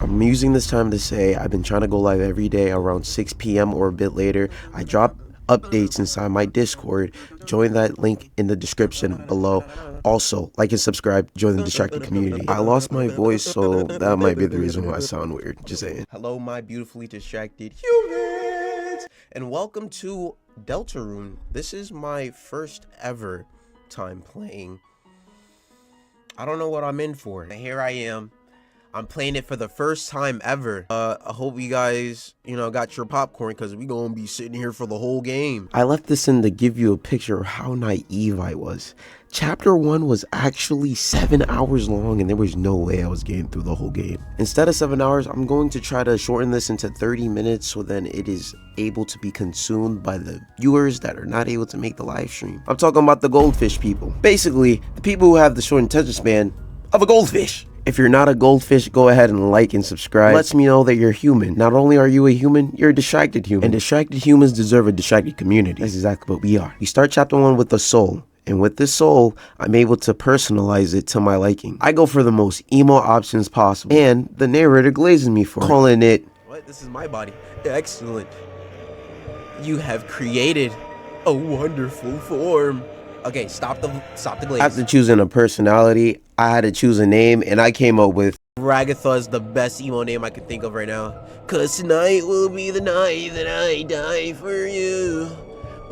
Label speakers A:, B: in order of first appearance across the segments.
A: I'm using this time to say I've been trying to go live every day around 6 p.m. or a bit later. I drop updates inside my Discord. Join that link in the description below. Also, like and subscribe, join the distracted community. I lost my voice, so that might be the reason why I sound weird. Just saying. Hello, my beautifully distracted humans, and welcome to Deltarune. This is my first ever time playing. I don't know what I'm in for. Here I am. I'm playing it for the first time ever. I hope you guys, got your popcorn, because we gonna be sitting here for the whole game. I left this in to give you a picture of how naive I was. Chapter 1 was actually 7 hours long, and there was no way I was getting through the whole game. Instead of 7 hours, I'm going to try to shorten this into 30 minutes so then it is able to be consumed by the viewers that are not able to make the live stream. I'm talking about the goldfish people. Basically, the people who have the short attention span of a goldfish. If you're not a goldfish, go ahead and like and subscribe. It lets me know that you're human. Not only are you a human, you're a distracted human. And distracted humans deserve a distracted community. That's exactly what we are. We start chapter 1 with the soul. And with this soul, I'm able to personalize it to my liking. I go for the most emo options possible. And the narrator glazes me for calling it, "What? This is my body. Excellent. You have created a wonderful form." Okay, stop the glaze. After choosing a personality, I had to choose a name, and I came up with Ragatha is the best emo name I can think of right now. 'Cause tonight will be the night that I die for you,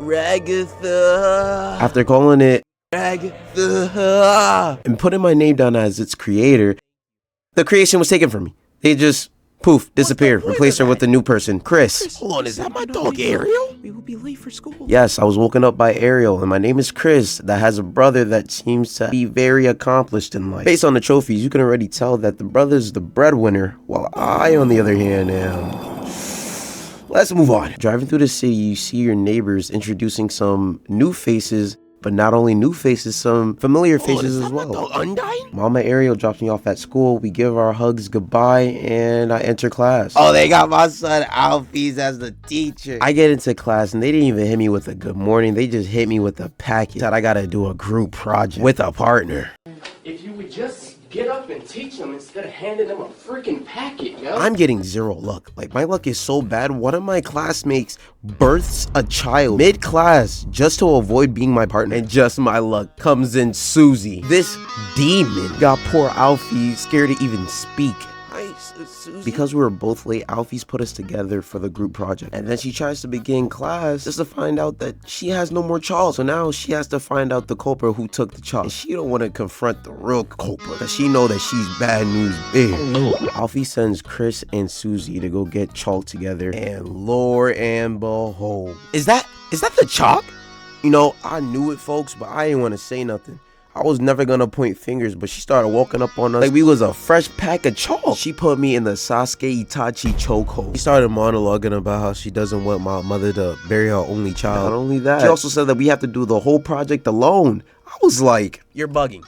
A: Ragatha. After calling it Ragatha and putting my name down as its creator, the creation was taken from me. They just poof, disappeared. Replaced her with a new person, Chris. Hold on, is that my dog Ariel? We will be late for school. Yes, I was woken up by Ariel, and my name is Chris, that has a brother that seems to be very accomplished in life. Based on the trophies, you can already tell that the brother's the breadwinner, while I, on the other hand, am... Let's move on. Driving through the city, you see your neighbors introducing some new faces, but not only new faces, some familiar faces as well. Mama Ariel drops me off at school. We give our hugs goodbye, and I enter class. Oh, they got my son Alfie's as the teacher. I get into class, and they didn't even hit me with a good morning. They just hit me with a package that I gotta do a group project with a partner.
B: If you would just get up and teach them instead of handing them a freaking packet, yo.
A: I'm getting zero luck. Like, my luck is so bad. One of my classmates births a child mid-class just to avoid being my partner. And just my luck comes in Susie. This demon got poor Alfie scared to even speak. Because we were both late, Alfie's put us together for the group project. And then she tries to begin class just to find out that she has no more chalk. So now she has to find out the culprit who took the chalk. And she don't want to confront the real culprit, because she know that she's bad news big. Alfie sends Chris and Susie to go get chalk together. And Lord and behold, is that the chalk? I knew it, folks, but I didn't want to say nothing. I was never gonna point fingers, but she started walking up on us like we was a fresh pack of chalk. She put me in the Sasuke Itachi chokehold. She started monologuing about how she doesn't want my mother to bury her only child. Not only that, she also said that we have to do the whole project alone. I was like, you're bugging.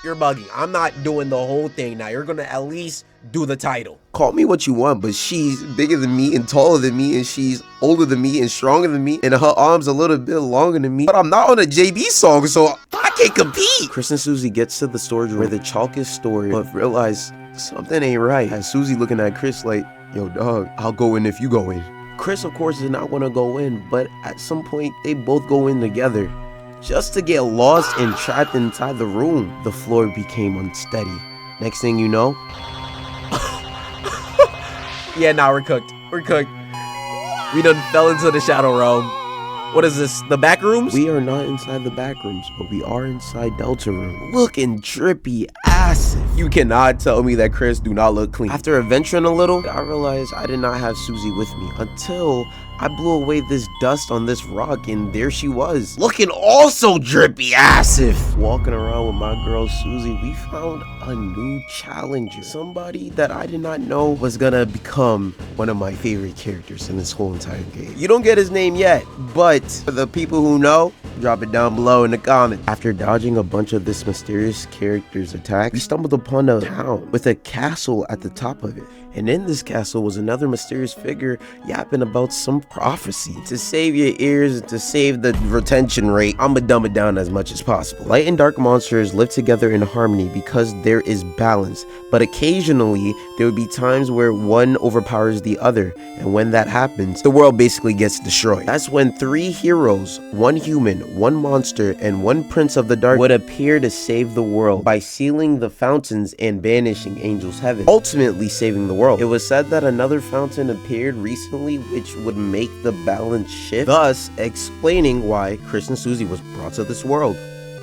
A: You're bugging. I'm not doing the whole thing now. You're gonna at least do the title. Call me what you want, but she's bigger than me and taller than me, and she's older than me and stronger than me, and her arms a little bit longer than me. But I'm not on a JB song, so I can't compete. Chris and Susie gets to the storage room where the chalk is stored, but realize something ain't right. As Susie looking at Chris like, yo dog, I'll go in if you go in. Chris of course did not want to go in, but at some point they both go in together. Just to get lost and trapped inside the room. The floor became unsteady. Next thing you know... Yeah, we're cooked. We're cooked. We done fell into the shadow realm. What is this, the back rooms? We are not inside the back rooms, but we are inside Deltarune. Looking drippy acid. You cannot tell me that Chris do not look clean. After adventuring a little, I realized I did not have Susie with me until I blew away this dust on this rock, and there she was, looking also drippy acid. Walking around with my girl Susie, we found a new challenger. Somebody that I did not know was gonna become one of my favorite characters in this whole entire game. You don't get his name yet, but for the people who know, drop it down below in the comments. After dodging a bunch of this mysterious character's attacks, we stumbled upon a town with a castle at the top of it. And in this castle was another mysterious figure yapping about some prophecy. To save your ears and to save the retention rate, I'ma dumb it down as much as possible. Light and dark monsters live together in harmony because there is balance, but occasionally there would be times where one overpowers the other, and when that happens, the world basically gets destroyed. That's when 3 heroes, 1 human, 1 monster, and 1 prince of the dark would appear to save the world by sealing the fountains and banishing angels heaven, ultimately saving the world. It was said that another fountain appeared recently which would make the balance shift, thus explaining why Chris and Susie was brought to this world.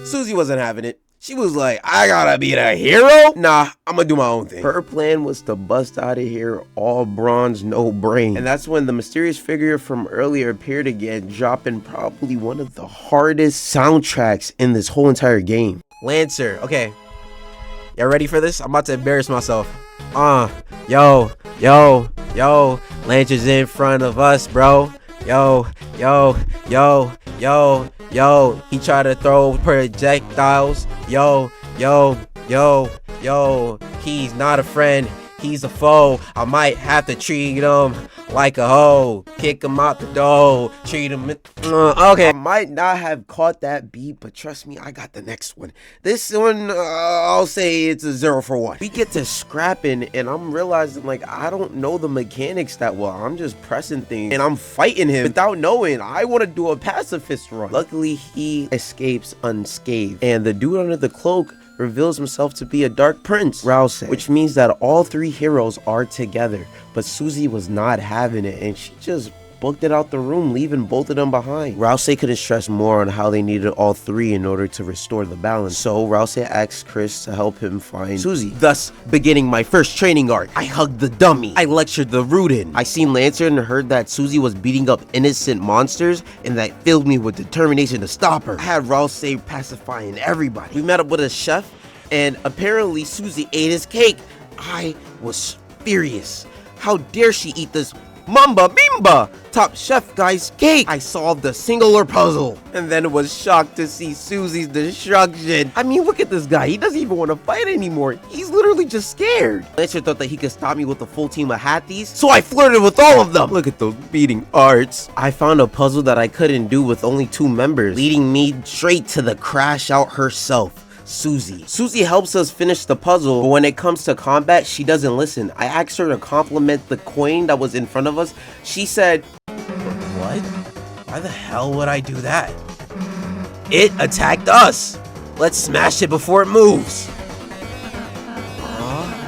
A: Susie wasn't having it. She was like, I gotta be the hero? Nah, I'm gonna do my own thing. Her plan was to bust out of here all bronze, no brain. And that's when the mysterious figure from earlier appeared again, dropping probably one of the hardest soundtracks in this whole entire game. Lancer, okay. Y'all ready for this? I'm about to embarrass myself. Yo, Lancer's in front of us, bro. Yo, he tried to throw projectiles. Yo, he's not a friend, he's a foe. I might have to treat him like a hoe. Kick him out the door, treat him, okay. I might not have caught that beat, but trust me, I got the next one. This one, I'll say it's a 0 for 1. We get to scrapping, and I'm realizing, like, I don't know the mechanics that well. I'm just pressing things, and I'm fighting him without knowing. I want to do a pacifist run. Luckily, he escapes unscathed, and the dude under the cloak reveals himself to be a dark prince, Rouse, which means that all 3 heroes are together. But Susie was not having it, and she just booked it out the room, leaving both of them behind. Rouse couldn't stress more on how they needed all 3 in order to restore the balance. So Rouse asked Chris to help him find Susie, thus beginning my first training arc. I hugged the dummy. I lectured the Rudin. I seen Lancer and heard that Susie was beating up innocent monsters, and that filled me with determination to stop her. I had Rouse pacifying everybody. We met up with a chef, and apparently Susie ate his cake. I was furious. How dare she eat this Mamba Bimba top chef guy's cake? I solved a singular puzzle and then was shocked to see Susie's destruction. I mean, look at this guy. He doesn't even want to fight anymore. He's literally just scared. Lancer thought that he could stop me with a full team of Hatties, so I flirted with all of them. Look at those beating hearts. I found a puzzle that I couldn't do with only 2 members, leading me straight to the crash out herself, Susie. Susie helps us finish the puzzle, but when it comes to combat, she doesn't listen. I asked her to compliment the coin that was in front of us. She said, what? Why the hell would I do that? It attacked us. Let's smash it before it moves.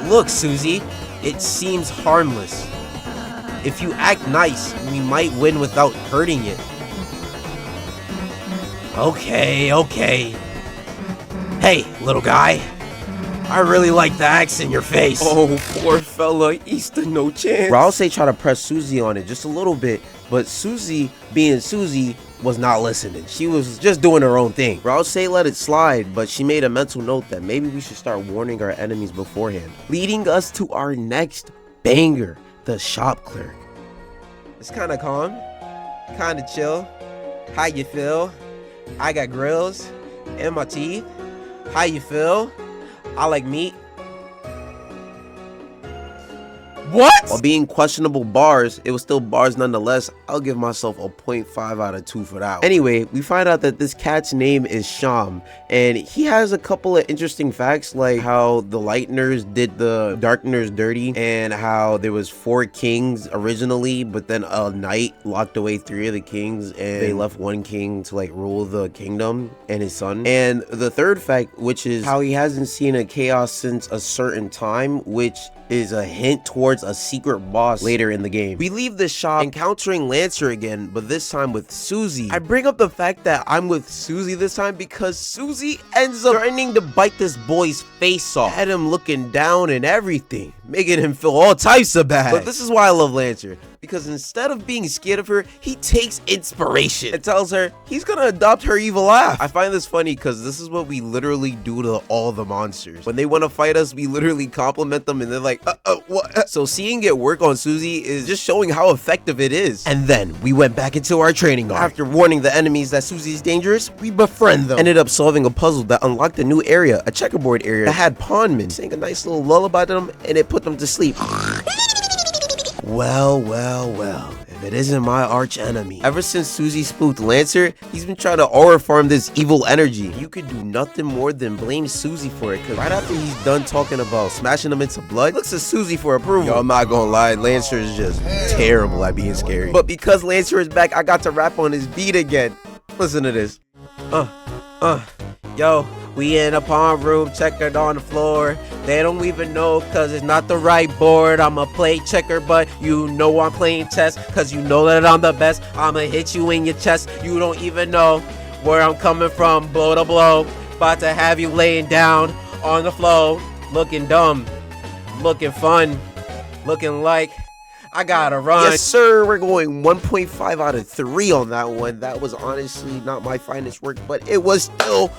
A: Look, Susie, it seems harmless. If you act nice, we might win without hurting it. Okay. Hey, little guy. I really like the axe in your face. Oh, poor fella. He's the no chance. Rouse tried to press Susie on it just a little bit, but Susie, being Susie, was not listening. She was just doing her own thing. Rouse let it slide, but she made a mental note that maybe we should start warning our enemies beforehand. Leading us to our next banger, the shop clerk. It's kind of calm, kind of chill. How you feel? I got grills in my teeth. How you feel? I like meat. What? While being questionable bars, it was still bars nonetheless. I'll give myself a 0.5 out of 2 for that one. Anyway, we find out that this cat's name is Sham, and he has a couple of interesting facts, like how the Lightners did the Darkners dirty, and how there was 4 kings originally, but then a knight locked away 3 of the kings, and they left 1 king to like rule the kingdom and his son. And the third fact, which is how he hasn't seen a chaos since a certain time, which is a hint towards a secret boss later in the game. We leave the shop encountering Lancer again, but this time with Susie. I bring up the fact that I'm with Susie this time because Susie ends up threatening to bite this boy's face off. Had him looking down and everything, making him feel all types of bad. But this is why I love Lancer, because instead of being scared of her, he takes inspiration and tells her he's gonna adopt her evil laugh. I find this funny because this is what we literally do to all the monsters. When they want to fight us, we literally compliment them and they're like, what? So seeing it work on Susie is just showing how effective it is. And then we went back into our training arc. After warning the enemies that Susie's dangerous, we befriend them. Ended up solving a puzzle that unlocked a new area, a checkerboard area that had pawnmen. Sang a nice little lullaby to them and it put them to sleep. Well, well, well. If it isn't my arch enemy. Ever since Susie spooked Lancer, he's been trying to aura farm this evil energy. You could do nothing more than blame Susie for it, cause right after he's done talking about smashing him into blood, he looks to Susie for approval. Yo, I'm not gonna lie, Lancer is just terrible at being scary. But because Lancer is back, I got to rap on his beat again. Listen to this. Yo, we in a pawn room, checkered on the floor. They don't even know cause it's not the right board. I'ma play checker, but you know I'm playing chess, cause you know that I'm the best. I'ma hit you in your chest. You don't even know where I'm coming from, blow to blow. About to have you laying down on the floor. Looking dumb, looking fun, looking like I gotta run. Yes, sir. We're going 1.5 out of 3 on that one. That was honestly not my finest work, but it was still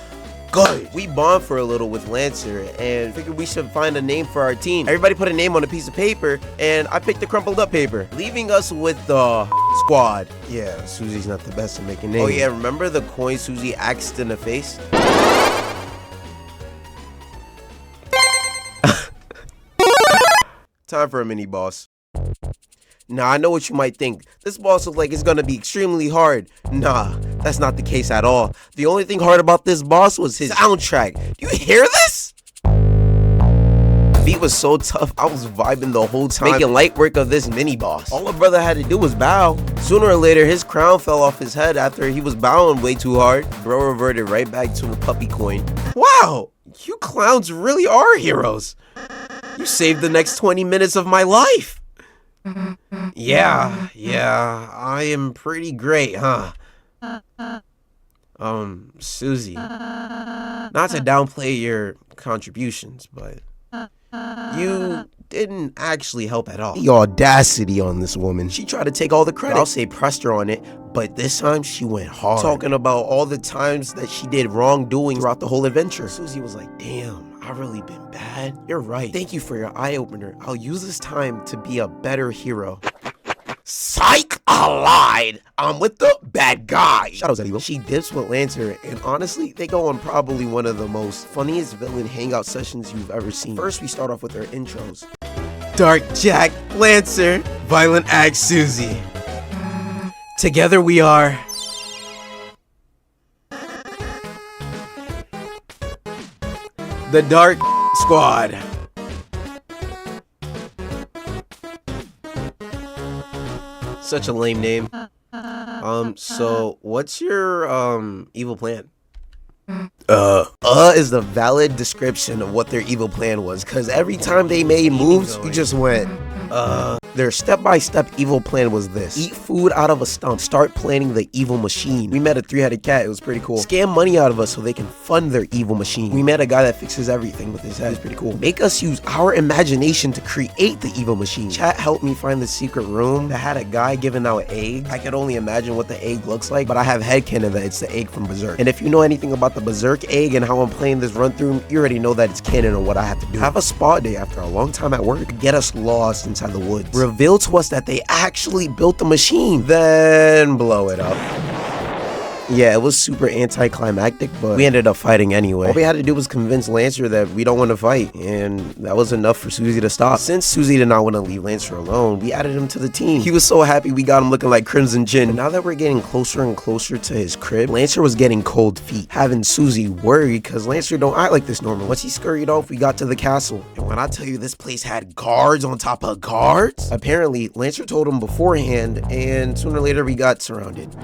A: good. We bonded for a little with Lancer and figured we should find a name for our team. Everybody put a name on a piece of paper, and I picked the crumpled up paper, leaving us with the squad. Yeah, Susie's not the best at making names. Oh yeah, remember the coin Susie axed in the face? Time for a mini boss. Now, I know what you might think. This boss looks like it's gonna be extremely hard. Nah, that's not the case at all. The only thing hard about this boss was his soundtrack. Do you hear this? The beat was so tough, I was vibing the whole time, making light work of this mini boss. All a brother had to do was bow. Sooner or later, his crown fell off his head after he was bowing way too hard. Bro reverted right back to a puppy coin. Wow, you clowns really are heroes. You saved the next 20 minutes of my life. Yeah, I am pretty great, huh? Susie, not to downplay your contributions, but you didn't actually help at all. The audacity on this woman. She tried to take all the credit. I'll say pressed her on it, but this time she went hard. Talking about all the times that she did wrongdoing throughout the whole adventure. Susie was like, damn, I've really been bad. You're right. Thank you for your eye-opener. I'll use this time to be a better hero. Psych! I lied! I'm with the bad guy! Shadows at evil. She dips with Lancer, and honestly, they go on probably one of the most funniest villain hangout sessions you've ever seen. First, we start off with our intros. Dark Jack, Lancer, Violent Axe, Susie. Together we are... the Dark Squad. Such a lame name. So what's your evil plan? Is the valid description of what their evil plan was, cause every time they made moves, you just went, Their step-by-step evil plan was this: eat food out of a stump, start planning the evil machine. We met a 3-headed cat, it was pretty cool. Scam money out of us so they can fund their evil machine. We met a guy that fixes everything with his head, it's pretty cool. Make us use our imagination to create the evil machine. Chat helped me find the secret room that had a guy giving out eggs. I could only imagine what the egg looks like, but I have headcanon that it's the egg from Berserk. And if you know anything about the Berserk egg and how I'm playing this run through, you already know that it's canon on what I have to do. Have a spa day after a long time at work, get us lost inside the woods. Reveal to us that they actually built the machine, then blow it up. Yeah, it was super anticlimactic, but we ended up fighting anyway. All we had to do was convince Lancer that we don't want to fight, and that was enough for Susie to stop. Since Susie did not want to leave Lancer alone, we added him to the team. He was so happy we got him looking like Crimson Jinn. But now that we're getting closer and closer to his crib, Lancer was getting cold feet, having Susie worried because Lancer don't act like this normally. Once he scurried off, we got to the castle, and when I tell you this place had guards on top of guards, apparently Lancer told him beforehand, and sooner or later we got surrounded.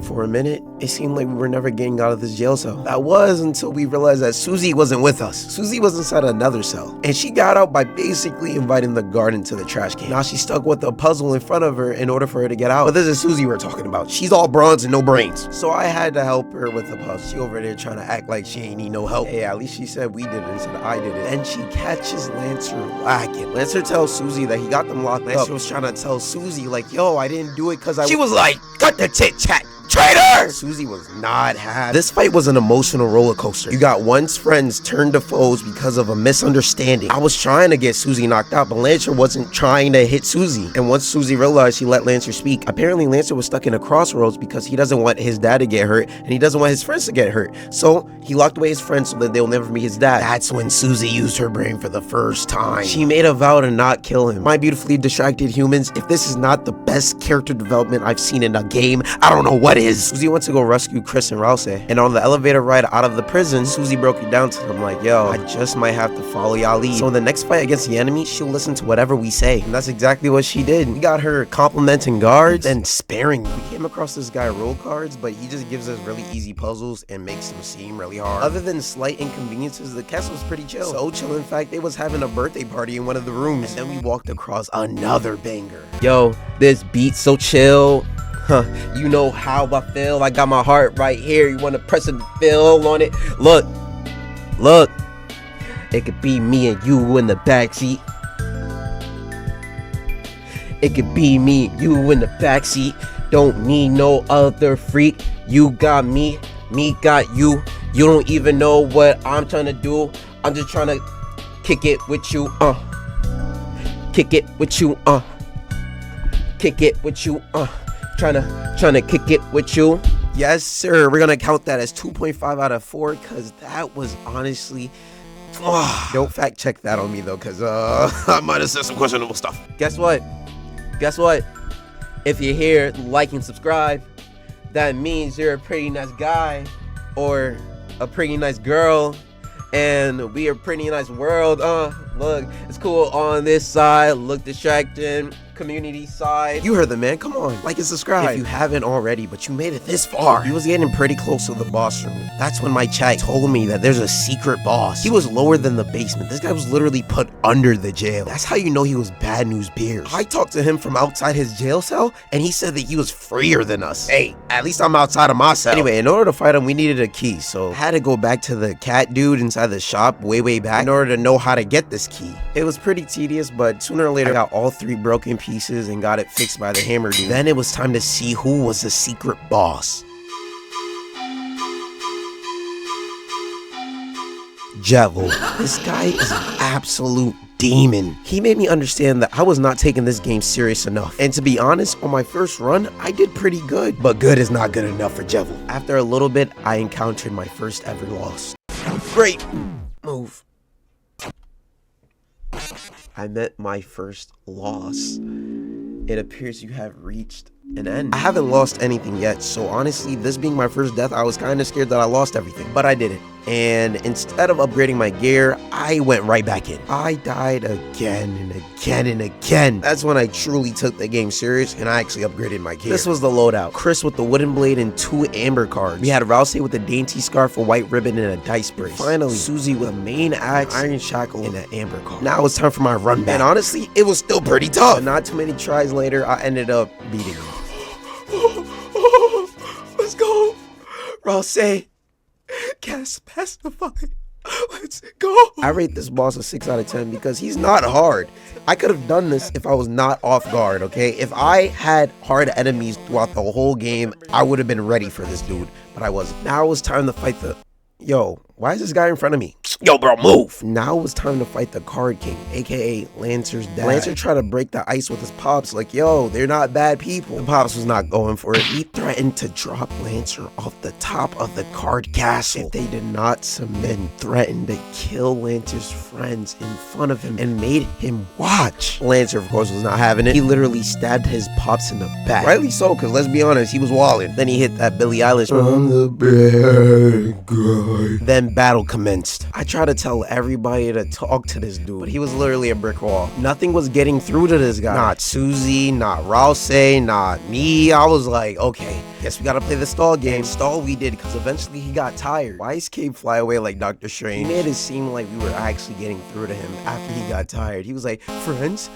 A: For a minute, it seemed like we were never getting out of this jail cell. That was until we realized that Susie wasn't with us. Susie was inside another cell, and she got out by basically inviting the guard into the trash can. Now she's stuck with a puzzle in front of her in order for her to get out. But this is Susie we're talking about. She's all bronze and no brains. So I had to help her with the puzzle. She over there trying to act like she ain't need no help. Hey, at least she said we did it instead of I did it. Then she catches Lancer lacking. Lancer tells Susie that he got them locked up. Lancer was trying to tell Susie like, yo, I didn't do it because I... She was like, cut the chit chat. Traitor! Susie was not happy. This fight was an emotional roller coaster. You got once friends turned to foes because of a misunderstanding. I was trying to get Susie knocked out, but Lancer wasn't trying to hit Susie. And once Susie realized, she let Lancer speak. Apparently, Lancer was stuck in a crossroads because he doesn't want his dad to get hurt, and he doesn't want his friends to get hurt. So he locked away his friends so that they'll never meet his dad. That's when Susie used her brain for the first time. She made a vow to not kill him. My beautifully distracted humans, if this is not the best character development I've seen in a game, I don't know what is. Susie went to go rescue Chris and Rouse, and on the elevator ride out of the prison, Susie broke it down to them like, yo, I just might have to follow y'all lead. So in the next fight against the enemy, she'll listen to whatever we say. And that's exactly what she did. We got her complimenting guards and sparing them. We came across this guy roll cards, but he just gives us really easy puzzles and makes them seem really hard. Other than slight inconveniences, the castle was pretty chill. So chill, in fact, they was having a birthday party in one of the rooms. And then we walked across another banger. Yo, this beat's so chill. Huh, you know how I feel. I got my heart right here. You wanna press and feel on it? Look, look. It could be me and you in the backseat. It could be me and you in the backseat. Don't need no other freak. You got me, me got you. You don't even know what I'm trying to do. I'm just trying to kick it with you, kick it with you, kick it with you, trying to kick it with you. Yes, sir. We're gonna count that as 2.5 out of 4 because that was honestly. Don't fact check that on me though, because I might have said some questionable stuff. Guess what? Guess what? If you're here, like and subscribe. That means you're a pretty nice guy or a pretty nice girl, and we are a pretty nice world. Look, it's cool on this side. Look distracting. Community side. You heard the man. Come on, like and subscribe if you haven't already, but you made it this far. He was getting pretty close to the boss room. That's when my chat told me that there's a secret boss. He was lower than the basement. This guy was literally put under the jail. That's how you know he was Bad News Beers. I talked to him from outside his jail cell, and he said that he was freer than us. Hey, at least I'm outside of my cell. Anyway, in order to fight him, we needed a key, so I had to go back to the cat dude inside the shop way back in order to know how to get this key. It was pretty tedious, but sooner or later I got all 3 broken pieces and got it fixed by the hammer dude. Then it was time to see who was the secret boss. Jello. This guy is an absolute demon. He made me understand that I was not taking this game serious enough. And to be honest, on my first run, I did pretty good. But good is not good enough for Jello. After a little bit, I encountered my first ever loss. Great move. I met my first loss. It appears you have reached an end. I haven't lost anything yet, so honestly, this being my first death, I was kind of scared that I lost everything, but I didn't. And instead of upgrading my gear, I went right back in. I died again and again and again. That's when I truly took the game serious and I actually upgraded my gear. This was the loadout. Chris with the wooden blade and 2 amber cards. We had Rouse with a dainty scarf, a white ribbon, and a dice brace. Finally, Susie with a main axe, iron shackle, and an amber card. Now it's time for my run back. And honestly, it was still pretty tough. But not too many tries later, I ended up beating him. Let's go. Rouse, cast pacify. Let's go. I rate this boss a 6 out of 10 because he's not hard. I could have done this if I was not off guard, okay? If I had hard enemies throughout the whole game, I would have been ready for this dude, but I wasn't. Now it was time to fight the... Yo, why is this guy in front of me? Yo, bro, move! Now it was time to fight the Card King, aka Lancer's dad. Lancer tried to break the ice with his pops, like, yo, they're not bad people. The pops was not going for it. He threatened to drop Lancer off the top of the card castle if they did not submit, and threatened to kill Lancer's friends in front of him and made him watch. Lancer, of course, was not having it. He literally stabbed his pops in the back. Rightly so, because let's be honest, he was walling. Then he hit that Billie Eilish. I'm the bad guy. Then battle commenced. I tried to tell everybody to talk to this dude, but he was literally a brick wall. Nothing was getting through to this guy. Not Susie, not Rouse, not me. I was like, okay, guess we gotta play the stall game. Stall we did, because eventually he got tired. Why is Cape fly away like Dr. Strange? He made it seem like we were actually getting through to him after he got tired. He was like, friends,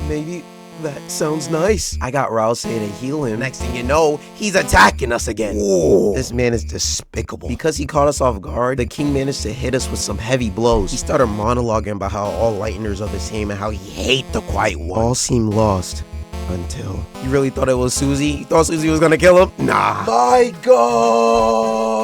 A: maybe... that sounds nice. I got Rouse to heal him. Next thing you know, he's attacking us again. Whoa. This man is despicable. Because he caught us off guard, the king managed to hit us with some heavy blows. He started monologuing about how all lighteners are the same and how he hates the quiet one. All seemed lost Until you really thought it was Susie? You thought Susie was gonna kill him? Nah. My God!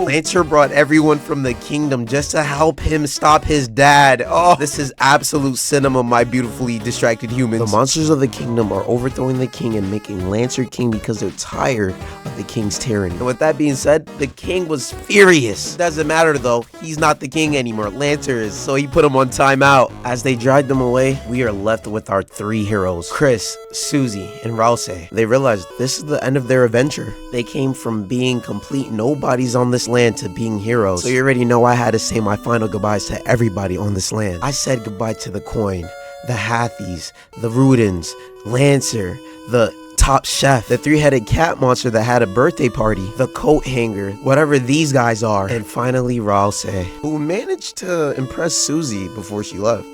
A: Lancer brought everyone from the kingdom just to help him stop his dad. Oh, this is absolute cinema, my beautifully distracted humans. The monsters of the kingdom are overthrowing the king and making Lancer king because they're tired of the king's tyranny. And with that being said, the king was furious. Doesn't matter though, he's not the king anymore. Lancer is, so he put him on timeout. As they dragged them away, we are left with our three heroes, Chris, Susie, and Rouse. They realized this is the end of their adventure. They came from being complete nobodies on this land to being heroes. So you already know I had to say my final goodbyes to everybody on this land. I said goodbye to the Coin, the Hathies, the Rudins, Lancer, the Top Chef, the three-headed cat monster that had a birthday party, the coat hanger, whatever these guys are, and finally Rouse, who managed to impress Susie before she left.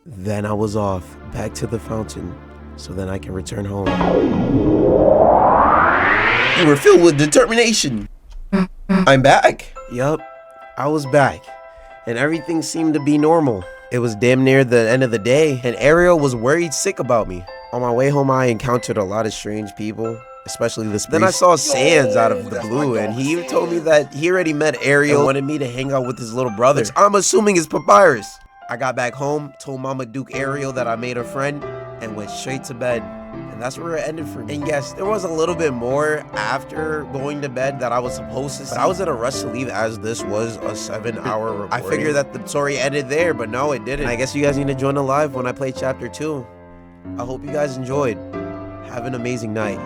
A: Then I was off, back to the fountain, so then I can return home. You were filled with determination. I'm back. Yup, I was back, and everything seemed to be normal. It was damn near the end of the day, and Ariel was worried sick about me. On my way home, I encountered a lot of strange people, especially this priest. Then I saw Sans out of the blue, and he told me that he already met Ariel and wanted me to hang out with his little brother, which I'm assuming is Papyrus. I got back home, told Mama Duke Ariel that I made a friend, and went straight to bed. And that's where it ended for me. And yes, there was a little bit more after going to bed that I was supposed to see, but I was in a rush to leave as this was a 7-hour recording. I figured that the story ended there, but no, it didn't. I guess you guys need to join the live when I play chapter 2. I hope you guys enjoyed. Have an amazing night.